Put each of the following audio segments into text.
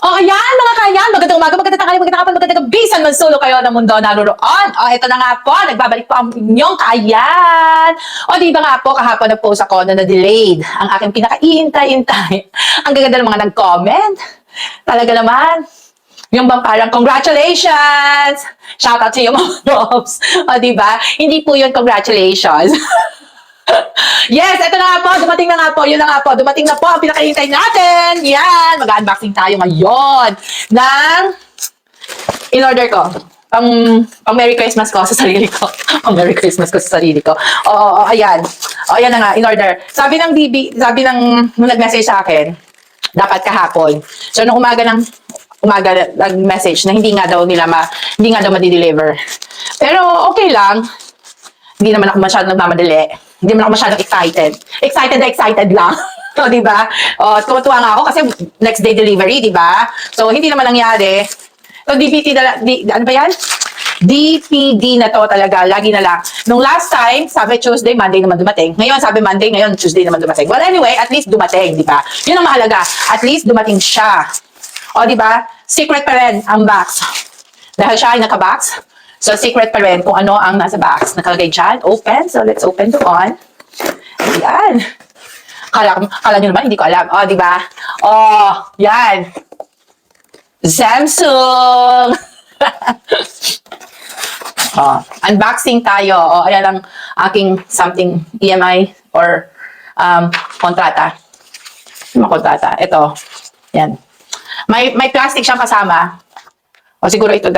Oh, ayan mga kayan, magandang umaga, magandang tanghali, magandang hapon, magandang gabi, saan man sulok kayo ng mundo naroon. Oh, ito na nga po, nagbabalik po ang inyong kayan. O, di ba nga po, kahapon nag-post ako na na-delayed ang aking pinaka-iintay-intay. Ang gaganda ng mga nag-comment. Talaga naman. Yung bang parang, congratulations! Shout out to you, mga Robs. O, di ba? Hindi po yun, congratulations. Yes, ito na nga po, dumating na nga po, yun na nga po, dumating na po ang pinakahintay natin. Yan, mag-unboxing tayo ngayon ng in-order ko. Pang Merry Christmas ko sa sarili ko. Pang Merry Christmas ko sa sarili ko. Oo, ayan. O, ayan na nga, in-order. Sabi ng nung nag-message sa akin, dapat kahapon. So, nung umaga nag-message na hindi nga daw ma-deliver. Pero, okay lang. Hindi naman ako masyadong nagmamadali. Hindi naman ako masyadong excited. Excited lang. So, di ba? O, tuwa nga ako kasi next day delivery, di ba? So, hindi naman nangyari. So, ano ba yan? DPD na to talaga. Lagi na lang. Nung last time, sabi Tuesday, Monday naman dumating. Ngayon, sabi Monday, ngayon Tuesday naman dumating. Well, anyway, at least dumating, di ba? Yun ang mahalaga. At least dumating siya. O, di ba? Secret pa rin ang box. Dahil siya ay naka-box. So, secret pa rin kung ano ang nasa box. Nakalagay dyan. Open. So, let's open to on. Ayan. Kala nyo naman, hindi ko alam. O, di ba? Oh, yan. Samsung. Oh, unboxing tayo. O, ayan ang aking something EMI or kontrata. Kontrata. Ito. Yan. May plastic siyang kasama. O siguro ito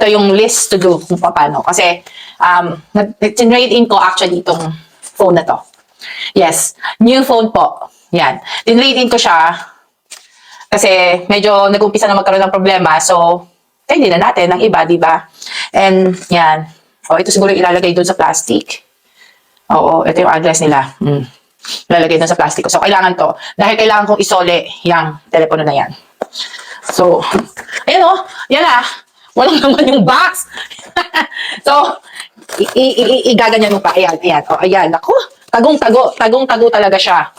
yung list to do kung paano. Kasi, tinrade in ko actually itong phone na to. Yes, new phone po. Yan. Tinrade in ko siya kasi medyo nag-umpisa na magkaroon ng problema. So, hindi na natin ng iba, di ba? And, yan. O, ito siguro ilalagay doon sa plastic. Oo, ito yung address nila. Ilalagay doon sa plastic. So, kailangan to. Dahil kailangan kong isole yung telepono na yan. So, ayan o. Yan ah. Walang naman yung box. So, igaganyan mo pa. Ayan, ayan. O, ayan. Ako, tagong-tago. Tagong-tago talaga siya.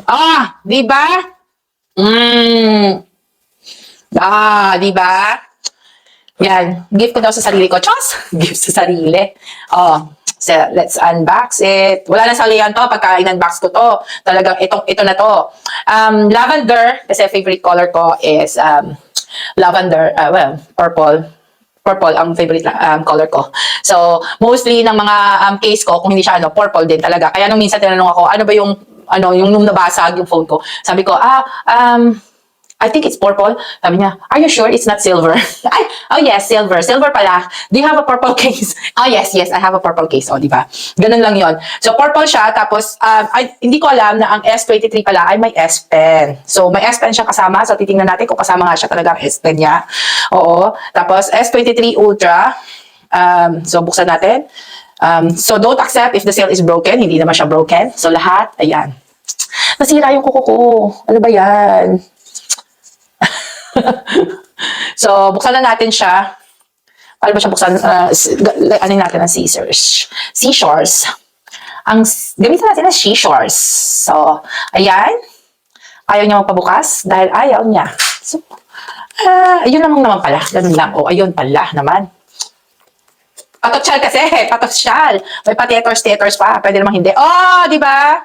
Ah, di ba? Di ba? Yan. Gift ko daw sa sarili ko. Chos! Gift sa sarili. Oh, so, let's unbox it. Wala na salihan to pagka in-unbox ko to. Talagang ito na to. Lavender, kasi favorite color ko is lavender, purple. Purple ang favorite color ko. So, mostly ng mga case ko, kung hindi siya purple din talaga. Kaya nung minsan tinanong ako, ano ba yung nung nabasag yung phone ko. Sabi ko, I think it's purple. Sabi niya, are you sure it's not silver? Oh yes, silver. Silver pala. Do you have a purple case? Oh yes, I have a purple case. Oh, di ba? Ganun lang yon. So, purple siya. Tapos, hindi ko alam na ang S23 pala ay may S Pen. So, may S Pen siya kasama. So, titingnan natin kung kasama nga siya talaga ang S Pen niya. Oo. Tapos, S23 Ultra. So, buksan natin. So, don't accept if the seal is broken. Hindi naman siya broken. So, lahat, ayan. Nasira yung kuko ko. Ano ba yan? So, buksan na natin siya. Paano ba siya buksan? Ano natin ang scissors? Seashores. Gamitin natin ang seashores. So, ayan. Ayaw niya magpabukas dahil ayaw niya. So, ayun naman pala. Ganun lang. O, ayun pala naman. Patosyal kasi. Patosyal. May pa-tetors pa. Pwede naman hindi. Oh, di ba?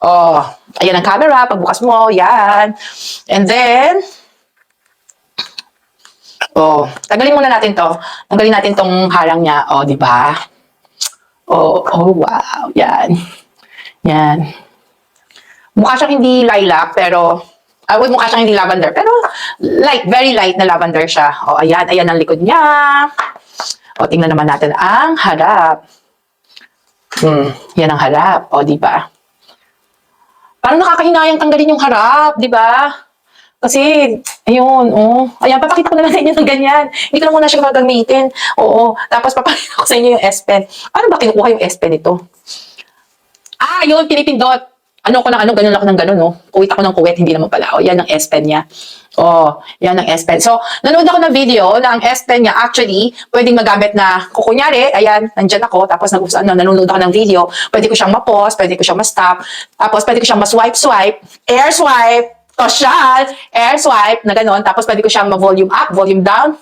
Oh, ayan ang camera. Pagbukas mo, yan. And then, oh, tanggalin muna natin to. Tanggalin natin tong harang niya. Oh, di ba? Oh, wow. Yan. Yan. Mukha siyang hindi lilac, pero mukha siyang hindi lavender, pero light, very light na lavender siya. Oh, ayan. Ayan ang likod niya. Oh, tingnan naman natin ang harap. Yan ang harap. Oh, di ba? Parang nakakahinayang tanggalin yung harap, di ba? Kasi, ayun, ayan, papakita ko na lang sa inyo ng ganyan. Hindi ko na muna siya gagamitin. Oo, tapos papakita ko sa inyo yung S Pen. Ano ba kinukuha yung S Pen ito? Yun, pinipindot. Ganun ako ng ganun, Kuwit ako ng kuwit, hindi naman pala. Yan ang S Pen niya. Yan ang S Pen. So, nanood ako ng video na ang S Pen niya actually, pwedeng magamit na, kunyari, ayan, nandyan ako, tapos nanonood ako ng video, pwede ko siyang ma-pause, pwede ko siyang ma-stop, tapos pwede ko siyang ma-swipe, air swipe, social, air swipe, na gano'n. Tapos pwede ko siyang ma-volume up, volume down.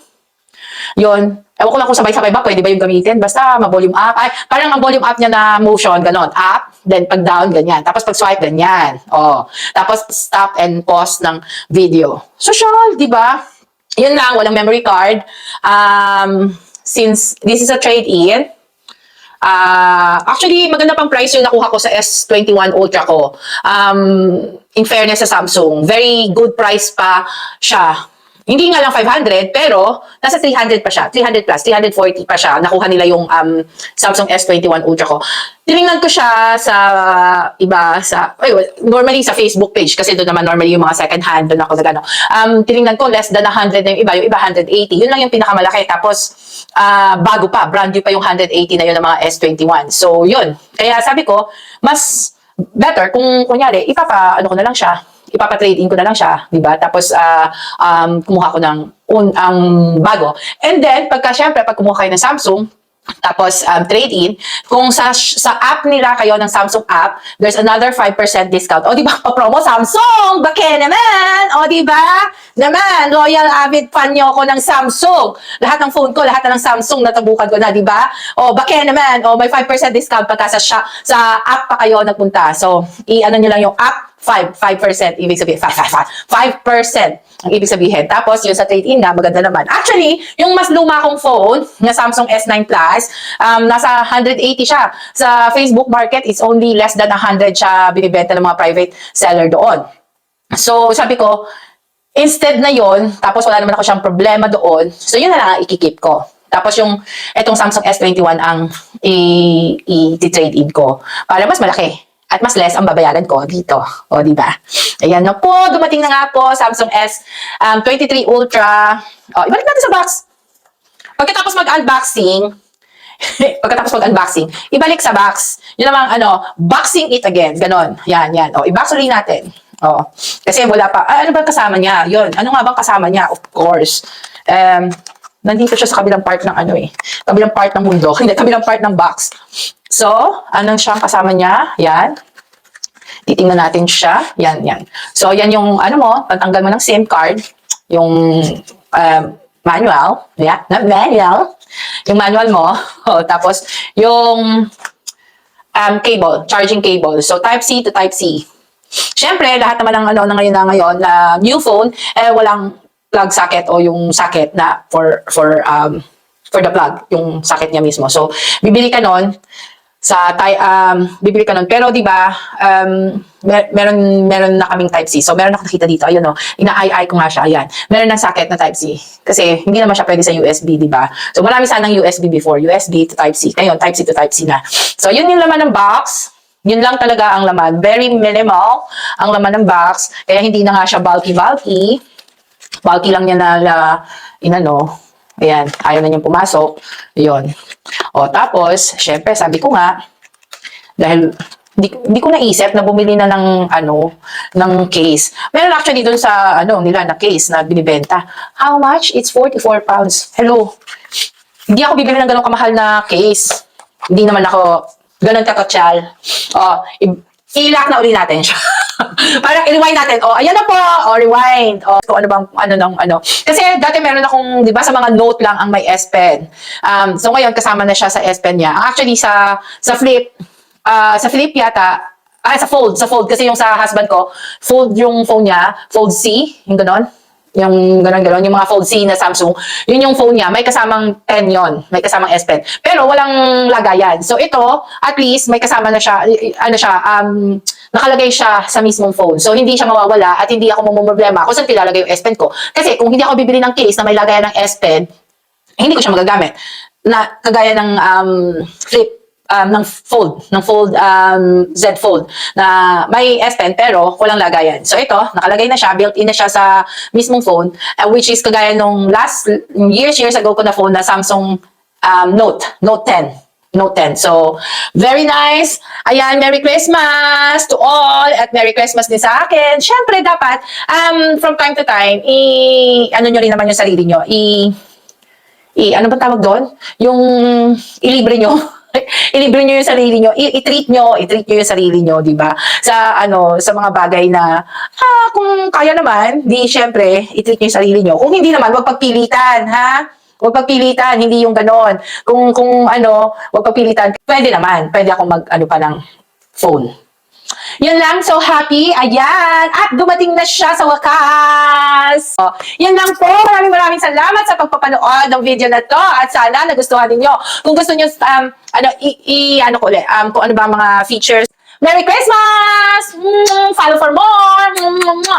Yun. Ewan ko lang kung sabay-sabay ba, pwede ba yung gamitin? Basta ma-volume up. Ay, parang ang volume up niya na motion, ganon. Up, then pag down, ganyan. Tapos pag swipe, ganyan. Oh. Tapos stop and pause ng video. Social, di ba? Yun lang, walang memory card. Since this is a trade-in, actually, maganda pang price yung nakuha ko sa S21 Ultra ko. In fairness sa Samsung, very good price pa siya. Hindi nga lang 500, pero nasa 300 pa siya. 300 plus, 340 pa siya. Nakuha nila yung Samsung S21 Ultra ko. Tinignan ko siya sa iba, normally sa Facebook page, kasi doon naman normally yung mga second hand, doon ako nagano. Tinignan ko less than 100 na yung iba 180. Yun lang yung pinakamalaki. Tapos, bago pa, brand new pa yung 180 na yun ng mga S21. So, yun. Kaya sabi ko, mas better kung kunyari, ano ko na lang siya, ipapa-trade in ko na lang siya, di ba? Tapos, kumuha ko ng ang bago. And then, syempre, pag kumuha kayo ng Samsung, tapos trade-in, kung sa app nila kayo ng Samsung app, there's another 5% discount. O, di ba? Pa-promo Samsung! Bake naman! O, di ba? Naman, loyal avid fan nyo ako ng Samsung. Lahat ng phone ko, lahat na ng Samsung natabukan ko na, di ba? O, bake naman. O, may 5% discount pagka sa app pa kayo nagpunta. So, i-ano nyo lang yung app, 5%, ibig sabihin, 5% ang ibig sabihin. Tapos, yung sa trade-in nga, maganda naman. Actually, yung mas luma kong phone, na Samsung S9 Plus, nasa 180 siya. Sa Facebook market, it's only less than 100 siya binibenta ng mga private seller doon. So, sabi ko, instead na yon, tapos wala naman ako siyang problema doon, so yun na lang ang ikikip ko. Tapos etong Samsung S21 ang i-trade-in ko para mas malaki. At mas less ang babayaran ko dito. O, di ba? Ayan na po. Dumating na nga po. Samsung S23 Ultra. O, ibalik natin sa box. Pagkatapos mag-unboxing, ibalik sa box. Yun namang, boxing it again. Ganon. Yan. O, i-box ulit natin. O, kasi wala pa. Ano ba kasama niya? Yun. Ano nga bang kasama niya? Of course. Nandito siya sa kabilang part ng kabilang part ng mundo. Hindi, kabilang part ng box. So, anong siyang kasama niya? Yan. Titingnan natin siya. Yan. So, yan yung, pagtanggal mo ng SIM card, yung manual. Yeah, not manual. Yung manual mo. Tapos, yung cable, charging cable. So, Type-C to Type-C. Siyempre, lahat naman ng ngayon, new phone, walang plug socket o yung socket na for the plug, yung socket niya mismo. So, bibili ka nun, pero di ba, meron na kaming Type-C. So, meron ako nakita dito. Ayun, ina-eye ko nga siya. Ayan. Meron ng socket na Type-C. Kasi, hindi naman siya pwede sa USB, di ba? So, marami sanang USB before. USB to Type-C. Ngayon, Type-C to Type-C na. So, yun yung laman ng box. Yun lang talaga ang laman. Very minimal ang laman ng box. Kaya, hindi na nga siya bulky. Bulky lang niya ayan, ayaw na niyang pumasok. Yun. O, tapos, syempre, sabi ko nga, dahil di ko naisip na bumili na ng case. Meron actually dun sa, nila na case na binibenta. How much? It's 44 pounds. Hello. Hindi ako bibili ng ganong kamahal na case. Hindi naman ako ganon katotsal. O, i-lock na uli natin siya. Parang i-rewind natin. O, ayan na po. O, rewind. O, kung Kasi dati meron akong, di ba, sa mga note lang ang may S Pen. So, ngayon, kasama na siya sa S Pen niya. Actually, sa flip yata, sa fold. Kasi yung sa husband ko, fold yung phone niya, fold C, yung ganon. Yung ganon, yung mga fold C na Samsung, yun yung phone niya, may kasamang pen yon, may kasamang S Pen. Pero walang lagayan. So ito, at least may kasama na siya, nakalagay siya sa mismong phone. So hindi siya mawawala at hindi ako mamumroblema kung saan tilalagay yung S Pen ko. Kasi kung hindi ako bibili ng case na may lagayan ng S Pen, hindi ko siya magagamit. Na kagaya ng Z Fold na may S Pen pero walang lagayan. So ito, nakalagay na siya, built-in na siya sa mismong phone, which is kagaya nung years ago ko na phone na Samsung Note 10. So, very nice. Ayan, Merry Christmas to all at Merry Christmas din sa akin. Siyempre, dapat, from time to time, nyo rin naman yung sarili nyo. Ano ba tawag doon? Yung ilibre nyo. ilibre nyo yung sarili nyo, i-treat nyo yung sarili nyo, di ba? Sa, sa mga bagay na, kung kaya naman, di syempre, i-treat nyo yung sarili nyo. Kung hindi naman, wag pagpilitan, ha? Huwag pagpilitan, hindi yung ganon. Kung huwag pagpilitan, pwede naman. Pwede akong pa ng phone. Yan lang, so happy. Ayan. At dumating na siya sa wakas. So, yan lang po. Maraming salamat sa pagpapanood ng video na to. At sana nagustuhan ninyo. Kung gusto nyo, kung ano ba mga features. Merry Christmas! Follow for more!